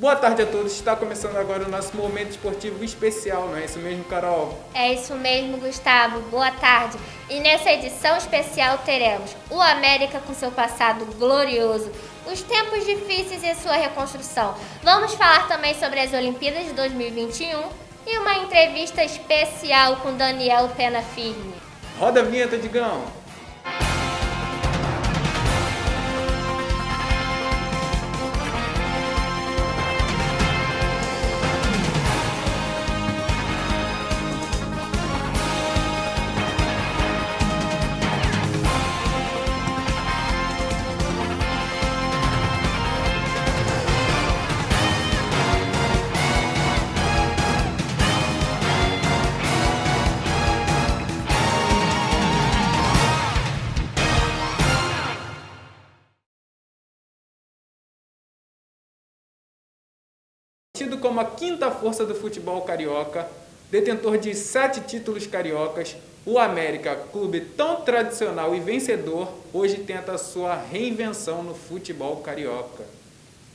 Boa tarde a todos, está começando agora o nosso momento esportivo especial, não é isso mesmo, Carol? É isso mesmo, Gustavo. Boa tarde. E nessa edição especial teremos o América com seu passado glorioso, os tempos difíceis e sua reconstrução. Vamos falar também sobre as Olimpíadas de 2021 e uma entrevista especial com Daniel Pena Firme. Roda a vinheta, Digão! Tido como a quinta força do futebol carioca, detentor de 7 títulos cariocas, o América, clube tão tradicional e vencedor, hoje tenta sua reinvenção no futebol carioca.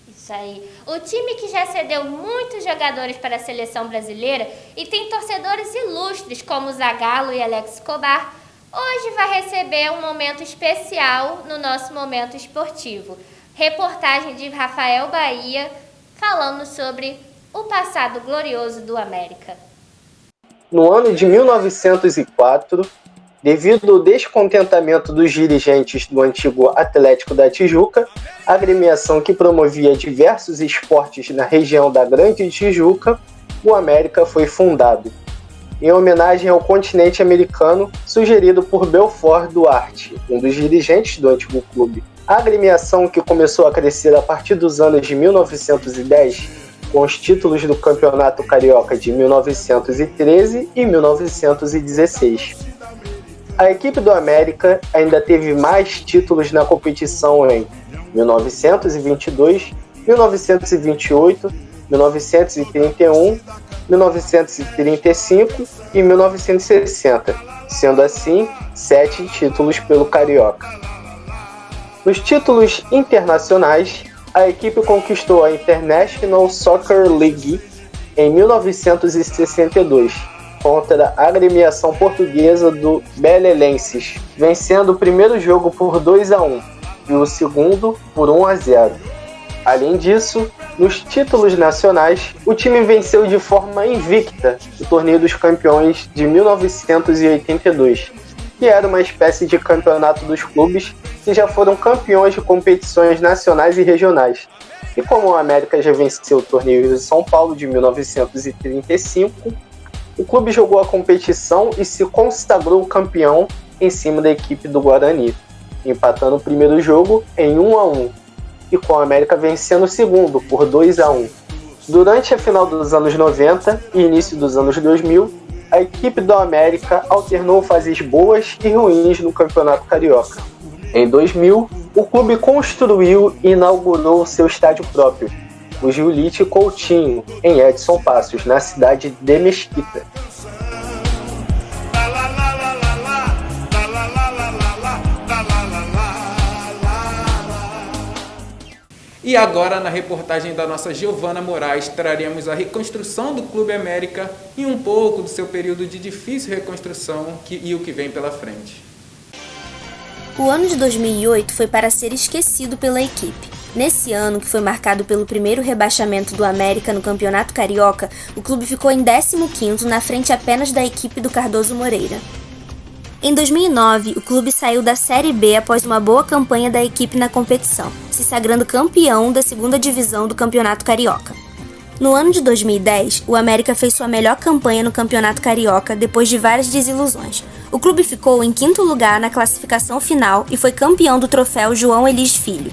Isso aí. O time que já cedeu muitos jogadores para a seleção brasileira e tem torcedores ilustres como Zagallo e Alex Escobar, hoje vai receber um momento especial no nosso momento esportivo. Reportagem de Rafael Bahia, falando sobre o passado glorioso do América. No ano de 1904, devido ao descontentamento dos dirigentes do antigo Atlético da Tijuca, a agremiação que promovia diversos esportes na região da Grande Tijuca, o América foi fundado, em homenagem ao continente americano, sugerido por Belfort Duarte, um dos dirigentes do antigo clube. A agremiação, que começou a crescer a partir dos anos de 1910, com os títulos do Campeonato Carioca de 1913 e 1916. A equipe do América ainda teve mais títulos na competição em 1922, 1928, 1931, 1935 e 1960, sendo assim 7 títulos pelo Carioca. Nos títulos internacionais, a equipe conquistou a International Soccer League em 1962, contra a agremiação portuguesa do Belenenses, vencendo o primeiro jogo por 2-1 e o segundo por 1-0. Além disso, nos títulos nacionais, o time venceu de forma invicta o Torneio dos Campeões de 1982, que era uma espécie de campeonato dos clubes que já foram campeões de competições nacionais e regionais. E como o América já venceu o Torneio de São Paulo de 1935, o clube jogou a competição e se consagrou campeão em cima da equipe do Guarani, empatando o primeiro jogo em 1-1, e com o América vencendo o segundo por 2-1. Durante a final dos anos 90 e início dos anos 2000, a equipe do América alternou fases boas e ruins no Campeonato Carioca. Em 2000, o clube construiu e inaugurou seu estádio próprio, o Giulite Coutinho, em Edson Passos, na cidade de Mesquita. E agora, na reportagem da nossa Giovana Moraes, traremos a reconstrução do Clube América e um pouco do seu período de difícil reconstrução e o que vem pela frente. O ano de 2008 foi para ser esquecido pela equipe. Nesse ano, que foi marcado pelo primeiro rebaixamento do América no Campeonato Carioca, o clube ficou em 15º, na frente apenas da equipe do Cardoso Moreira. Em 2009, o clube saiu da Série B após uma boa campanha da equipe na competição, se sagrando campeão da 2ª divisão do Campeonato Carioca. No ano de 2010, o América fez sua melhor campanha no Campeonato Carioca depois de várias desilusões. O clube ficou em 5º lugar na classificação final e foi campeão do troféu João Elis Filho,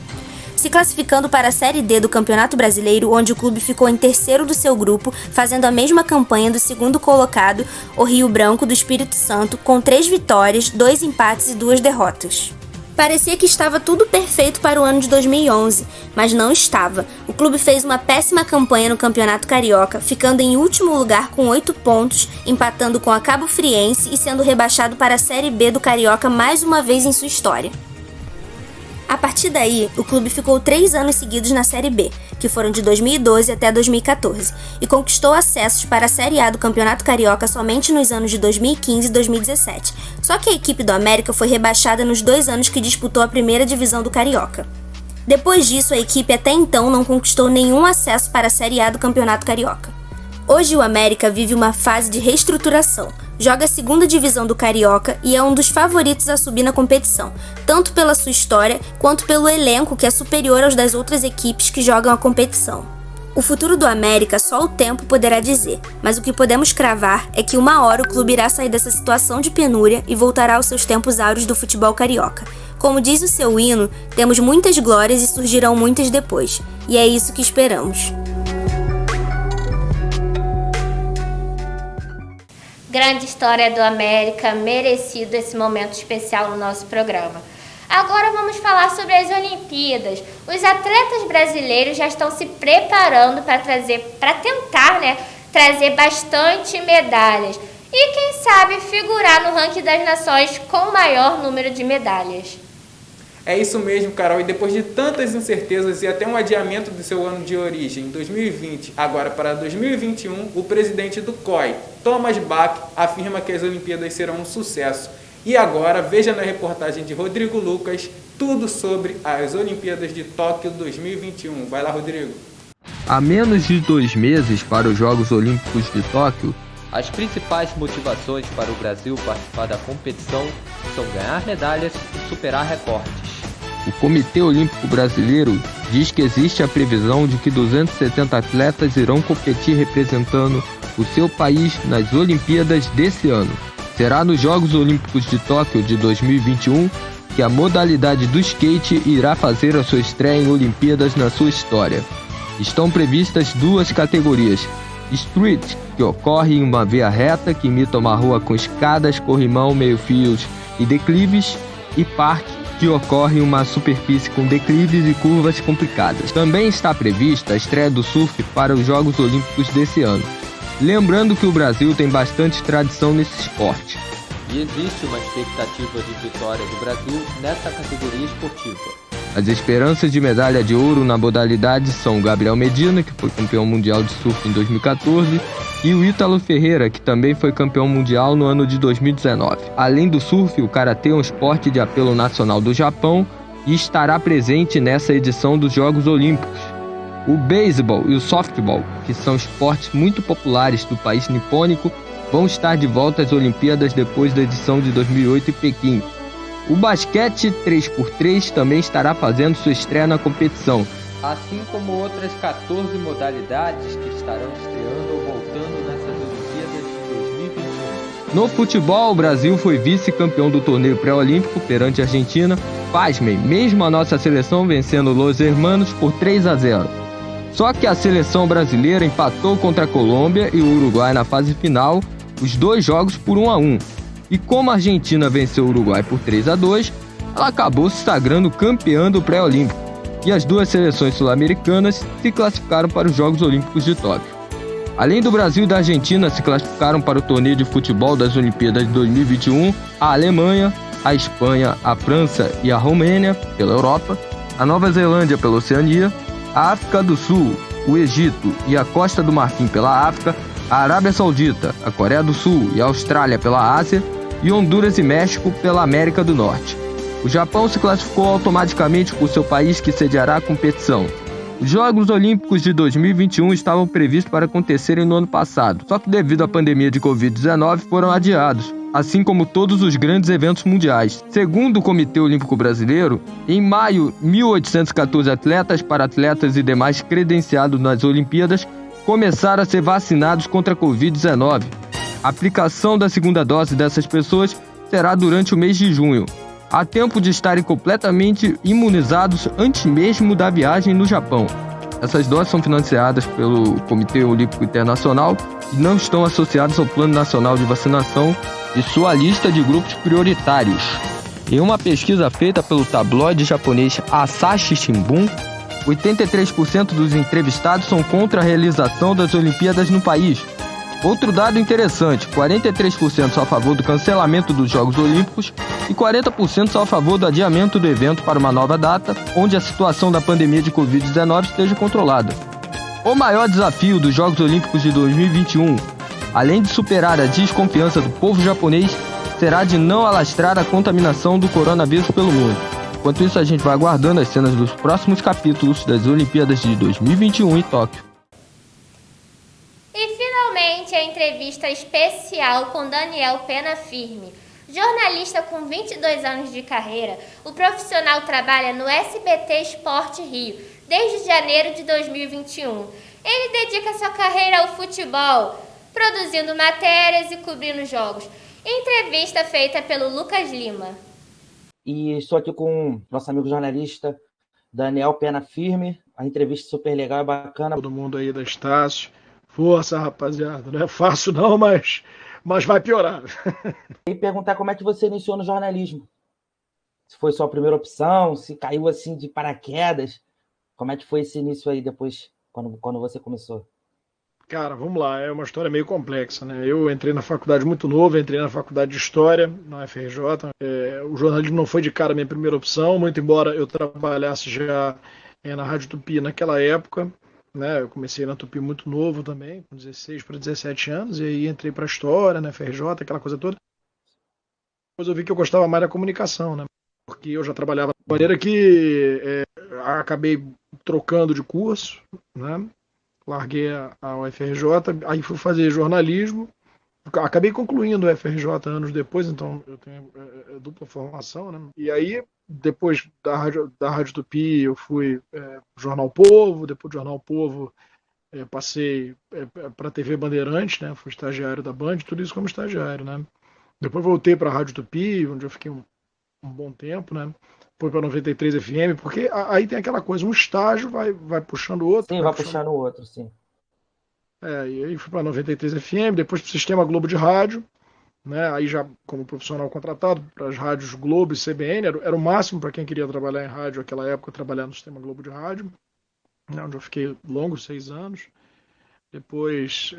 se classificando para a Série D do Campeonato Brasileiro, onde o clube ficou em 3º do seu grupo, fazendo a mesma campanha do 2º colocado, o Rio Branco do Espírito Santo, com 3 vitórias, 2 empates e 2 derrotas. Parecia que estava tudo perfeito para o ano de 2011, mas não estava. O clube fez uma péssima campanha no Campeonato Carioca, ficando em último lugar com 8 pontos, empatando com a Cabo Friense e sendo rebaixado para a Série B do Carioca mais uma vez em sua história. A partir daí, o clube ficou 3 anos seguidos na Série B, que foram de 2012 até 2014, e conquistou acessos para a Série A do Campeonato Carioca somente nos anos de 2015 e 2017. Só que a equipe do América foi rebaixada nos 2 anos que disputou a primeira divisão do Carioca. Depois disso, a equipe até então não conquistou nenhum acesso para a Série A do Campeonato Carioca. Hoje o América vive uma fase de reestruturação, joga a segunda divisão do Carioca e é um dos favoritos a subir na competição, tanto pela sua história quanto pelo elenco que é superior aos das outras equipes que jogam a competição. O futuro do América só o tempo poderá dizer, mas o que podemos cravar é que uma hora o clube irá sair dessa situação de penúria e voltará aos seus tempos áureos do futebol carioca. Como diz o seu hino, temos muitas glórias e surgirão muitas depois, e é isso que esperamos. Grande história do América, merecido esse momento especial no nosso programa. Agora vamos falar sobre as Olimpíadas. Os atletas brasileiros já estão se preparando para tentar trazer bastante medalhas. E quem sabe figurar no ranking das nações com o maior número de medalhas. É isso mesmo, Carol, e depois de tantas incertezas e até um adiamento do seu ano de origem, 2020, agora para 2021, o presidente do COI, Thomas Bach, afirma que as Olimpíadas serão um sucesso. E agora, veja na reportagem de Rodrigo Lucas, tudo sobre as Olimpíadas de Tóquio 2021. Vai lá, Rodrigo. Há menos de 2 meses para os Jogos Olímpicos de Tóquio, as principais motivações para o Brasil participar da competição são ganhar medalhas e superar recordes. O Comitê Olímpico Brasileiro diz que existe a previsão de que 270 atletas irão competir representando o seu país nas Olimpíadas desse ano. Será nos Jogos Olímpicos de Tóquio de 2021 que a modalidade do skate irá fazer a sua estreia em Olimpíadas na sua história. Estão previstas 2 categorias: Street, que ocorre em uma via reta que imita uma rua com escadas, corrimão, meio-fios e declives, e Park, que ocorre em uma superfície com declives e curvas complicadas. Também está prevista a estreia do surf para os Jogos Olímpicos desse ano. Lembrando que o Brasil tem bastante tradição nesse esporte. E existe uma expectativa de vitória do Brasil nessa categoria esportiva. As esperanças de medalha de ouro na modalidade são o Gabriel Medina, que foi campeão mundial de surf em 2014, e o Ítalo Ferreira, que também foi campeão mundial no ano de 2019. Além do surf, o karatê é um esporte de apelo nacional do Japão e estará presente nessa edição dos Jogos Olímpicos. O beisebol e o softball, que são esportes muito populares do país nipônico, vão estar de volta às Olimpíadas depois da edição de 2008 em Pequim. O basquete 3x3 também estará fazendo sua estreia na competição, assim como outras 14 modalidades que estarão estreando ou voltando nessas Olimpíadas de 2021. No futebol, o Brasil foi vice-campeão do torneio pré-olímpico perante a Argentina. Pasmem, mesmo a nossa seleção vencendo Los Hermanos por 3-0. Só que a seleção brasileira empatou contra a Colômbia e o Uruguai na fase final, os 2 jogos por 1-1. E como a Argentina venceu o Uruguai por 3-2, ela acabou se sagrando campeã do pré-olímpico. E as 2 seleções sul-americanas se classificaram para os Jogos Olímpicos de Tóquio. Além do Brasil e da Argentina se classificaram para o torneio de futebol das Olimpíadas de 2021, a Alemanha, a Espanha, a França e a Romênia, pela Europa, a Nova Zelândia pela Oceania, a África do Sul, o Egito e a Costa do Marfim pela África, a Arábia Saudita, a Coreia do Sul e a Austrália pela Ásia, e Honduras e México pela América do Norte. O Japão se classificou automaticamente por seu país que sediará a competição. Os Jogos Olímpicos de 2021 estavam previstos para acontecerem no ano passado, só que devido à pandemia de Covid-19 foram adiados, assim como todos os grandes eventos mundiais. Segundo o Comitê Olímpico Brasileiro, em maio, 1.814 atletas, para-atletas e demais credenciados nas Olimpíadas começaram a ser vacinados contra a Covid-19. A aplicação da segunda dose dessas pessoas será durante o mês de junho. Há tempo de estarem completamente imunizados antes mesmo da viagem no Japão. Essas doses são financiadas pelo Comitê Olímpico Internacional e não estão associadas ao Plano Nacional de Vacinação de sua lista de grupos prioritários. Em uma pesquisa feita pelo tabloide japonês Asahi Shimbun, 83% dos entrevistados são contra a realização das Olimpíadas no país. Outro dado interessante, 43% são a favor do cancelamento dos Jogos Olímpicos e 40% são a favor do adiamento do evento para uma nova data, onde a situação da pandemia de Covid-19 esteja controlada. O maior desafio dos Jogos Olímpicos de 2021, além de superar a desconfiança do povo japonês, será de não alastrar a contaminação do coronavírus pelo mundo. Enquanto isso, a gente vai aguardando as cenas dos próximos capítulos das Olimpíadas de 2021 em Tóquio. E finalmente a entrevista especial com Daniel Pena Firme. Jornalista com 22 anos de carreira, o profissional trabalha no SBT Esporte Rio desde janeiro de 2021. Ele dedica sua carreira ao futebol, produzindo matérias e cobrindo jogos. Entrevista feita pelo Lucas Lima. E estou aqui com o nosso amigo jornalista Daniel Pena Firme. A entrevista super legal e bacana. Todo mundo aí da Estácio. Força, rapaziada. Não é fácil não, mas vai piorar. E perguntar como é que você iniciou no jornalismo. Se foi sua primeira opção, se caiu assim de paraquedas. Como é que foi esse início aí depois, quando você começou? Cara, vamos lá, é uma história meio complexa, né? Eu entrei na faculdade muito novo, entrei na faculdade de História, na FRJ. O jornalismo não foi de cara a minha primeira opção, muito embora eu trabalhasse já na Rádio Tupi naquela época, né? Eu comecei na Tupi muito novo também, com 16 para 17 anos, e aí entrei para História, na FRJ, aquela coisa toda. Depois eu vi que eu gostava mais da comunicação, né? Porque eu já trabalhava de maneira que acabei trocando de curso, né? Larguei a UFRJ, aí fui fazer jornalismo, acabei concluindo a UFRJ anos depois, então eu tenho dupla formação, né? E aí, depois da Rádio Tupi, eu fui Jornal Povo, depois do Jornal Povo passei para a TV Bandeirantes, né? Fui estagiário da Band, tudo isso como estagiário, né? Depois voltei para a Rádio Tupi, onde eu fiquei um bom tempo, né? Foi para 93 FM, porque aí tem aquela coisa, um estágio vai puxando o outro. Sim, vai puxando o outro, sim. E aí fui para 93 FM, depois para o Sistema Globo de Rádio, né? Aí já como profissional contratado para as rádios Globo e CBN, era o máximo para quem queria trabalhar em rádio naquela época, trabalhar no Sistema Globo de Rádio, né? Onde eu fiquei longos 6 anos. Depois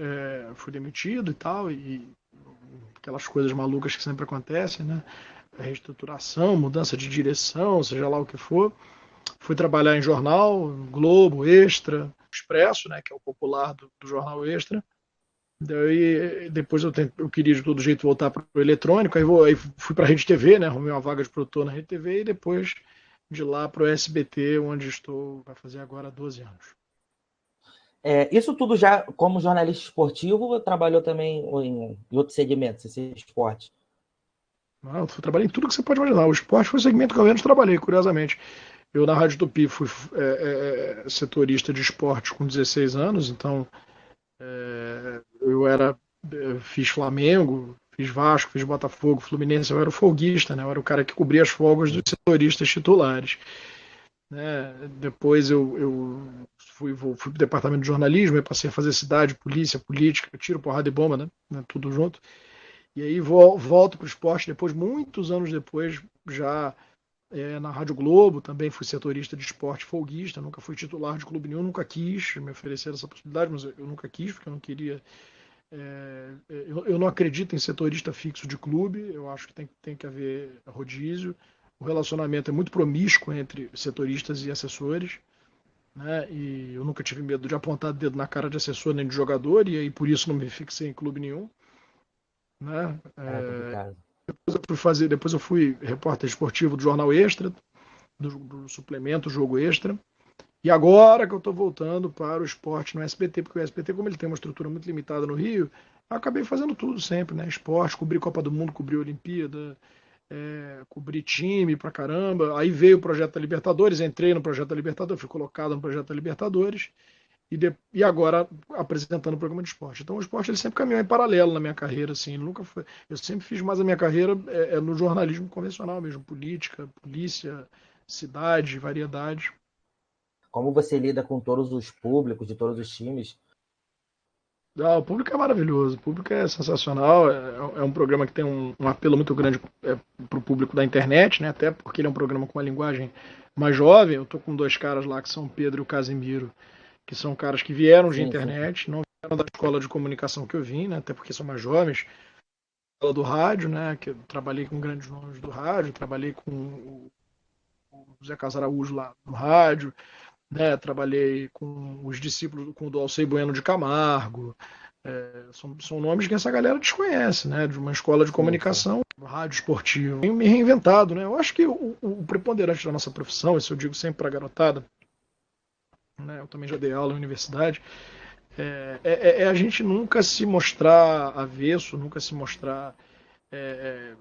fui demitido e tal, e aquelas coisas malucas que sempre acontecem, né? Reestruturação, mudança de direção, seja lá o que for. Fui trabalhar em jornal, Globo, Extra, Expresso, né, que é o popular do jornal Extra. Daí, depois eu queria de todo jeito voltar para o eletrônico, aí fui para a Rede TV, né, arrumei uma vaga de produtor na Rede TV, e depois de lá para o SBT, onde estou, vai fazer agora 12 anos. Isso tudo já como jornalista esportivo ou trabalhou também em outros segmentos, esse esporte? Não, eu trabalhei em tudo que você pode imaginar. O esporte foi o segmento que eu menos trabalhei, curiosamente. Eu, na Rádio Tupi, fui setorista de esporte com 16 anos, então fiz Flamengo, fiz Vasco, fiz Botafogo, Fluminense, eu era o folguista, né? Eu era o cara que cobria as folgas dos setoristas titulares. Né? Depois eu fui para o departamento de jornalismo, eu passei a fazer cidade, polícia, política, tiro, porrada e bomba, né? Tudo junto. E aí volto para o esporte depois, muitos anos depois, já na Rádio Globo, também fui setorista de esporte folguista, nunca fui titular de clube nenhum, nunca quis, me ofereceram essa possibilidade, mas eu nunca quis, porque eu não queria... eu não acredito em setorista fixo de clube, eu acho que tem que haver rodízio, o relacionamento é muito promíscuo entre setoristas e assessores, né? E eu nunca tive medo de apontar dedo na cara de assessor nem de jogador, e aí por isso não me fixei em clube nenhum. Né? Depois eu fui repórter esportivo do Jornal Extra, do suplemento Jogo Extra, e agora que eu estou voltando para o esporte no SBT, porque o SBT, como ele tem uma estrutura muito limitada no Rio, eu acabei fazendo tudo sempre, né? Esporte, cobri Copa do Mundo, cobri Olimpíada, cobri time pra caramba, aí veio o projeto da Libertadores, entrei no projeto da Libertadores, fui colocado no projeto da Libertadores, e agora apresentando o programa de esporte. Então o esporte ele sempre caminhou em paralelo na minha carreira, assim, nunca foi. Eu sempre fiz mais a minha carreira no jornalismo convencional mesmo, política, polícia, cidade, variedade. Como você lida com todos os públicos de todos os times? O público é maravilhoso, o público é sensacional, é um programa que tem um apelo muito grande para o público da internet, né? Até porque ele é um programa com uma linguagem mais jovem. Eu estou com 2 caras lá que são o Pedro e o Casimiro, que são caras que vieram de internet, não da escola de comunicação que eu vim, né? Até porque são mais jovens, escola do rádio, né? Que eu trabalhei com grandes nomes do rádio, trabalhei com o José Carlos Araújo lá no rádio, né? Trabalhei com os discípulos, com o do Alcei Bueno de Camargo. São nomes que essa galera desconhece, né? De uma escola de comunicação, rádio esportivo. Tenho me reinventado, né? Eu acho que o preponderante da nossa profissão, isso eu digo sempre para a garotada, né? Eu também já dei aula na universidade, a gente nunca se mostrar avesso, nunca se mostrar,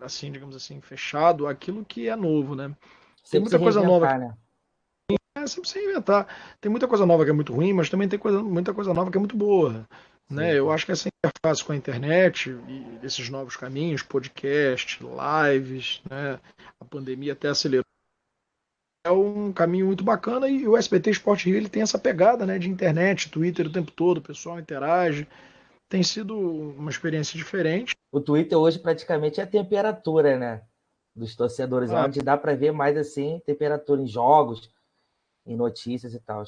assim, digamos assim, fechado àquilo que é novo, né? Tem muita coisa nova. Né? Sempre se reinventar. Tem muita coisa nova que é muito ruim, mas também tem muita coisa nova que é muito boa. Né? Eu acho que essa interface com a internet e esses novos caminhos, podcast, lives, né? A pandemia até acelerou. É um caminho muito bacana e o SBT Sport Rio ele tem essa pegada, né, de internet, Twitter o tempo todo, o pessoal interage. Tem sido uma experiência diferente. O Twitter hoje praticamente é a temperatura, né, dos torcedores, onde dá para ver mais assim temperatura em jogos, em notícias e tal.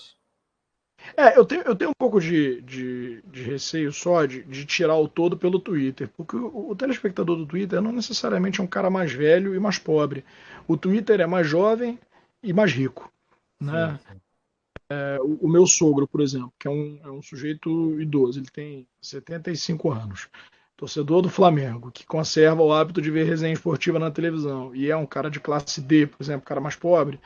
Eu tenho um pouco de receio só de tirar o todo pelo Twitter, porque o telespectador do Twitter não necessariamente é um cara mais velho e mais pobre. O Twitter é mais jovem e mais rico. Né? Sim. O meu sogro, por exemplo, que é um sujeito idoso, ele tem 75 anos, torcedor do Flamengo, que conserva o hábito de ver resenha esportiva na televisão, e é um cara de classe D, por exemplo, cara mais pobre,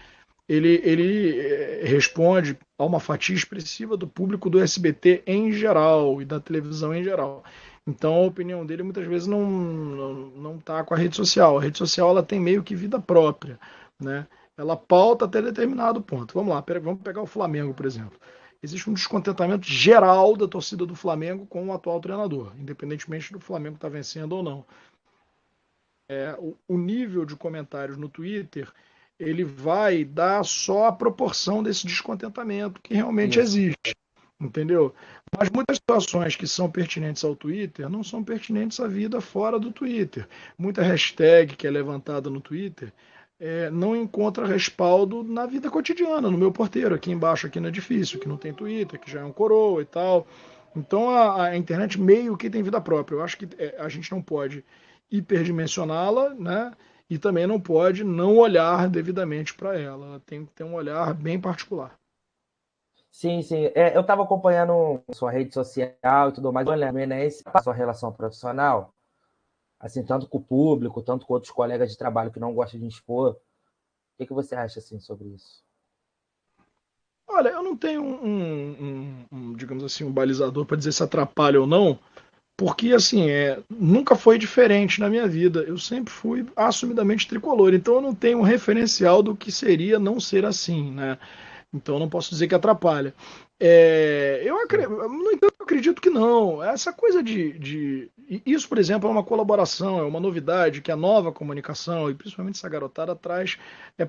ele responde a uma fatia expressiva do público do SBT em geral e da televisão em geral. Então a opinião dele muitas vezes não está com a rede social. A rede social ela tem meio que vida própria, né? Ela pauta até determinado ponto. Vamos lá, vamos pegar o Flamengo, por exemplo. Existe um descontentamento geral da torcida do Flamengo com o atual treinador, independentemente do Flamengo estar vencendo ou não. O nível de comentários no Twitter ele vai dar só a proporção desse descontentamento que realmente existe, entendeu? Mas muitas situações que são pertinentes ao Twitter não são pertinentes à vida fora do Twitter. Muita hashtag que é levantada no Twitter não encontra respaldo na vida cotidiana, no meu porteiro, aqui embaixo, aqui no edifício, que não tem Twitter, que já é um coroa e tal. Então a internet meio que tem vida própria. Eu acho que a gente não pode hiperdimensioná-la, né? E também não pode não olhar devidamente para ela. Ela tem que ter um olhar bem particular. Sim. Eu estava acompanhando sua rede social e tudo mais. Olha, né, a sua relação profissional, assim, tanto com o público, tanto com outros colegas de trabalho que não gostam de expor. O que você acha assim, sobre isso? Olha, eu não tenho digamos assim, um balizador para dizer se atrapalha ou não, porque, assim, nunca foi diferente na minha vida. Eu sempre fui assumidamente tricolor, então eu não tenho um referencial do que seria não ser assim, né? Então eu não posso dizer que atrapalha. No entanto, eu acredito que não. Essa coisa Isso, por exemplo, é uma colaboração, é uma novidade que a nova comunicação, e principalmente essa garotada, traz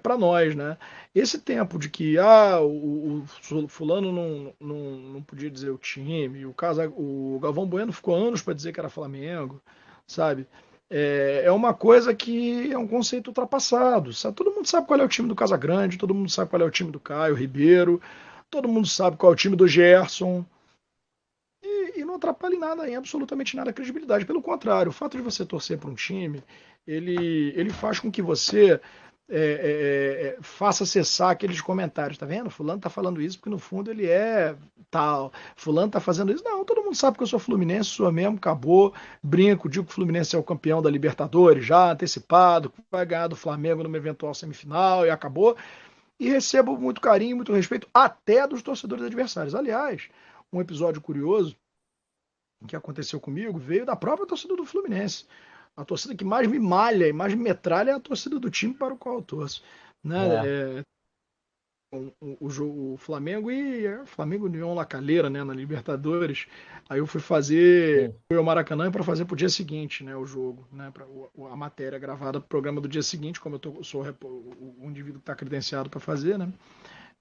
para nós, né? Esse tempo de que o fulano não podia dizer o time, o Galvão Bueno ficou anos para dizer que era Flamengo, sabe? É uma coisa que é um conceito ultrapassado. Sabe? Todo mundo sabe qual é o time do Casagrande, todo mundo sabe qual é o time do Caio Ribeiro, todo mundo sabe qual é o time do Gerson. E não atrapalha em nada, em absolutamente nada a credibilidade. Pelo contrário, o fato de você torcer para um time, ele faz com que você faça cessar aqueles comentários. Tá vendo? Fulano tá falando isso porque no fundo ele é tal. Fulano tá fazendo isso. Não, todo mundo sabe que eu sou fluminense, sou mesmo, acabou. Brinco, digo que o Fluminense é o campeão da Libertadores já, antecipado, vai ganhar do Flamengo numa eventual semifinal e acabou. E recebo muito carinho, muito respeito, até dos torcedores adversários. Aliás, um episódio curioso que aconteceu comigo veio da própria torcida do Fluminense. A torcida que mais me malha e mais me metralha é a torcida do time para o qual eu torço. Né? O Flamengo e Flamengo União La Calera, né, na Libertadores. Aí eu fui ao Maracanã para fazer pro dia seguinte, né, o jogo, né, a matéria gravada pro programa do dia seguinte, como eu sou o indivíduo que está credenciado para fazer, né?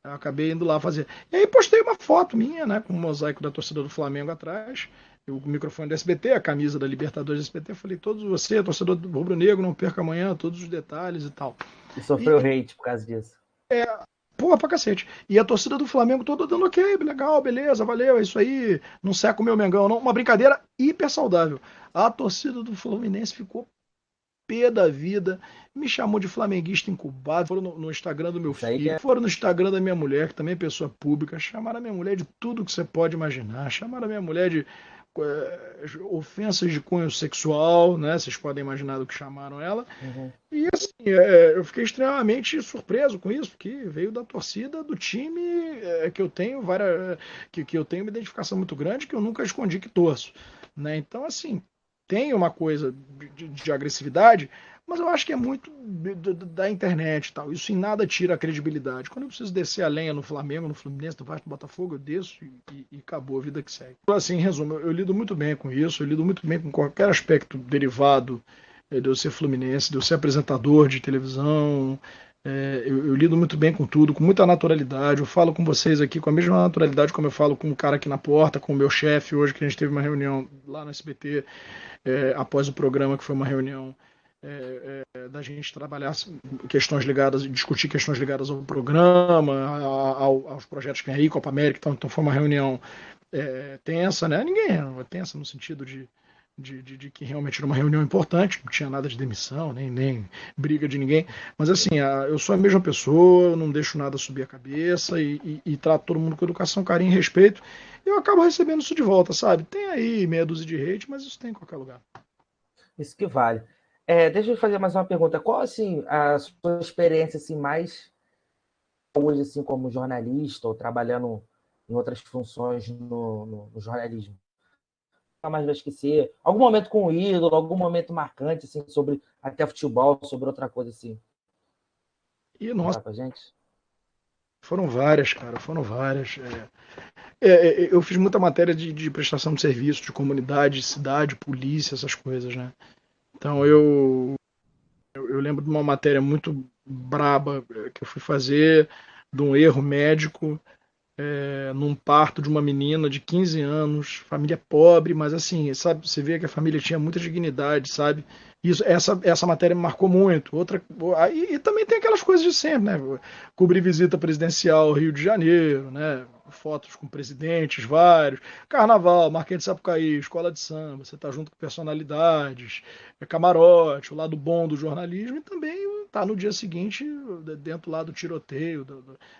Eu acabei indo lá fazer. E aí postei uma foto minha, né, com o mosaico da torcida do Flamengo atrás, o microfone do SBT, a camisa da Libertadores do SBT. Falei, todos você, torcedor do Rubro Negro, não perca amanhã todos os detalhes e tal. E sofreu hate por causa disso. Porra, pra cacete. E a torcida do Flamengo toda dando ok, legal, beleza, valeu, é isso aí, não seca o meu Mengão, não. Uma brincadeira hiper saudável. A torcida do Fluminense ficou pé da vida, me chamou de flamenguista incubado, foram no Instagram do meu filho, foram no Instagram da minha mulher, que também é pessoa pública, chamaram a minha mulher de tudo que você pode imaginar, chamaram a minha mulher de ofensas de cunho sexual, né? Vocês podem imaginar do que chamaram ela. E assim, eu fiquei extremamente surpreso com isso, porque veio da torcida do time que eu tenho que eu tenho uma identificação muito grande, que eu nunca escondi que torço, né? Então, assim, tem uma coisa de agressividade, mas eu acho que é muito da internet e tal. Isso em nada tira a credibilidade. Quando eu preciso descer a lenha no Flamengo, no Fluminense, no Vasco, no Botafogo, eu desço e acabou a vida que segue. Então, assim, em resumo, eu lido muito bem com isso, eu lido muito bem com qualquer aspecto derivado de eu ser fluminense, de eu ser apresentador de televisão. Eu lido muito bem com tudo, com muita naturalidade. Eu falo com vocês aqui com a mesma naturalidade como eu falo com o cara aqui na porta, com o meu chefe hoje, que a gente teve uma reunião lá no SBT, após o programa, que foi uma reunião da gente trabalhar questões ligadas, discutir questões ligadas ao programa, aos projetos que vem aí, Copa América, então foi uma reunião tensa, né? Ninguém é tensa no sentido de que realmente era uma reunião importante, não tinha nada de demissão, nem briga de ninguém, mas assim, eu sou a mesma pessoa, não deixo nada subir a cabeça e trato todo mundo com educação, carinho e respeito, e eu acabo recebendo isso de volta, sabe? Tem aí meia dúzia de hate, mas isso tem em qualquer lugar. Isso que vale. Deixa eu fazer mais uma pergunta. Qual, assim, a sua experiência, assim, mais hoje, assim, como jornalista ou trabalhando em outras funções no jornalismo? Nunca mais vai esquecer. Algum momento com o ídolo, algum momento marcante, assim, sobre até futebol, sobre outra coisa, assim? E, nossa, pra gente? Foram várias, cara, foram várias. Eu fiz muita matéria de prestação de serviço, de comunidade, cidade, polícia, essas coisas, né? Então eu lembro de uma matéria muito braba que eu fui fazer, de um erro médico num parto de uma menina de 15 anos, família pobre, mas assim, sabe, você vê que a família tinha muita dignidade, sabe? Essa matéria me marcou muito. E também tem aquelas coisas de sempre, né? Cobrir visita presidencial ao Rio de Janeiro, né? Fotos com presidentes vários, carnaval, Marquês de Sapucaí, escola de samba, você tá junto com personalidades, camarote, o lado bom do jornalismo, e também tá no dia seguinte dentro lá do tiroteio,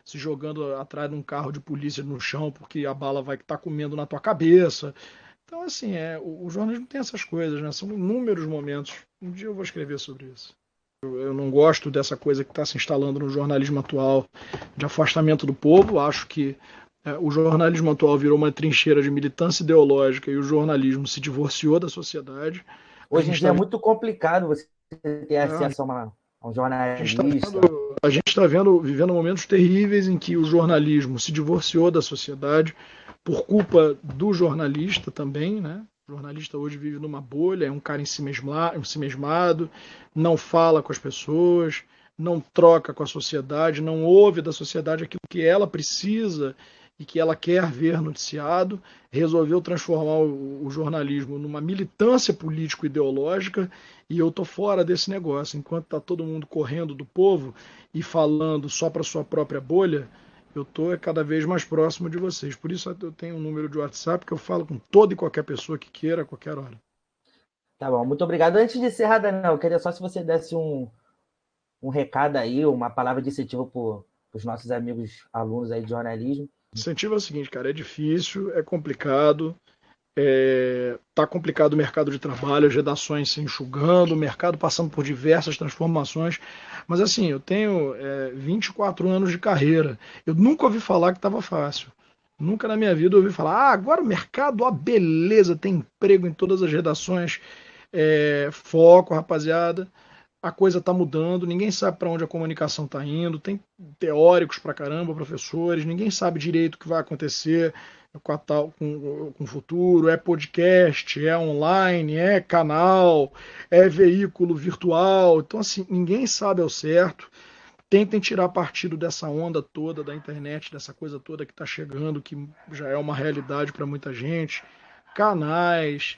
se jogando atrás de um carro de polícia no chão porque a bala vai estar comendo na tua cabeça. Então, assim, o jornalismo tem essas coisas, né? São inúmeros momentos. Um dia eu vou escrever sobre isso. Eu não gosto dessa coisa que está se instalando no jornalismo atual, de afastamento do povo. Acho que o jornalismo atual virou uma trincheira de militância ideológica e o jornalismo se divorciou da sociedade. Hoje em dia é muito complicado você ter acesso a um jornalista. A gente está vivendo momentos terríveis em que o jornalismo se divorciou da sociedade por culpa do jornalista também, né? O jornalista hoje vive numa bolha, é um cara ensimesmado, não fala com as pessoas, não troca com a sociedade, não ouve da sociedade aquilo que ela precisa e que ela quer ver noticiado, resolveu transformar o jornalismo numa militância político-ideológica, e eu tô fora desse negócio. Enquanto tá todo mundo correndo do povo e falando só para sua própria bolha, eu tô cada vez mais próximo de vocês. Por isso eu tenho um número de WhatsApp que eu falo com toda e qualquer pessoa que queira, a qualquer hora. Tá bom, muito obrigado. Antes de encerrar, Daniel, eu queria só se você desse um recado aí, uma palavra de incentivo para os nossos amigos alunos aí de jornalismo. Incentivo é o seguinte, cara, é difícil, é complicado, tá complicado o mercado de trabalho, as redações se enxugando, o mercado passando por diversas transformações, mas assim, eu tenho 24 anos de carreira, eu nunca ouvi falar que estava fácil, nunca na minha vida eu ouvi falar, agora o mercado, beleza, tem emprego em todas as redações, foco, rapaziada. A coisa está mudando, ninguém sabe para onde a comunicação está indo, tem teóricos para caramba, professores, ninguém sabe direito o que vai acontecer com o futuro, é podcast, é online, é canal, é veículo virtual, então assim, ninguém sabe ao certo. Tentem tirar partido dessa onda toda da internet, dessa coisa toda que está chegando, que já é uma realidade para muita gente. canais,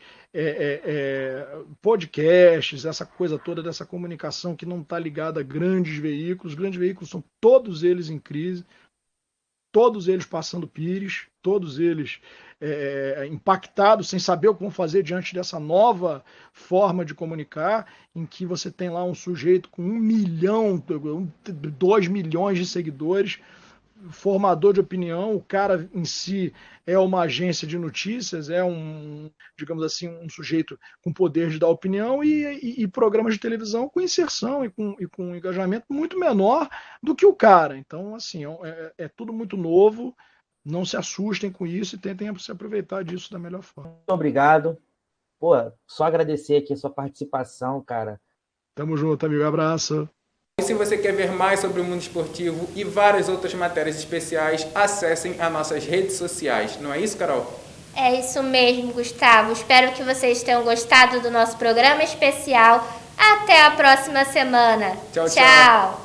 podcasts, essa coisa toda dessa comunicação que não está ligada a grandes veículos. Os grandes veículos são todos eles em crise, todos eles passando pires, todos eles impactados, sem saber o que vão fazer diante dessa nova forma de comunicar, em que você tem lá um sujeito com 1 milhão, 2 milhões de seguidores, formador de opinião, o cara em si é uma agência de notícias, é digamos assim, um sujeito com poder de dar opinião e programas de televisão com inserção e com engajamento muito menor do que o cara. Então, assim, é tudo muito novo, não se assustem com isso e tentem se aproveitar disso da melhor forma. Muito obrigado. Pô, só agradecer aqui a sua participação, cara. Tamo junto, amigo. Abraço. E se você quer ver mais sobre o mundo esportivo e várias outras matérias especiais, acessem as nossas redes sociais. Não é isso, Carol? É isso mesmo, Gustavo. Espero que vocês tenham gostado do nosso programa especial. Até a próxima semana. Tchau, tchau. Tchau.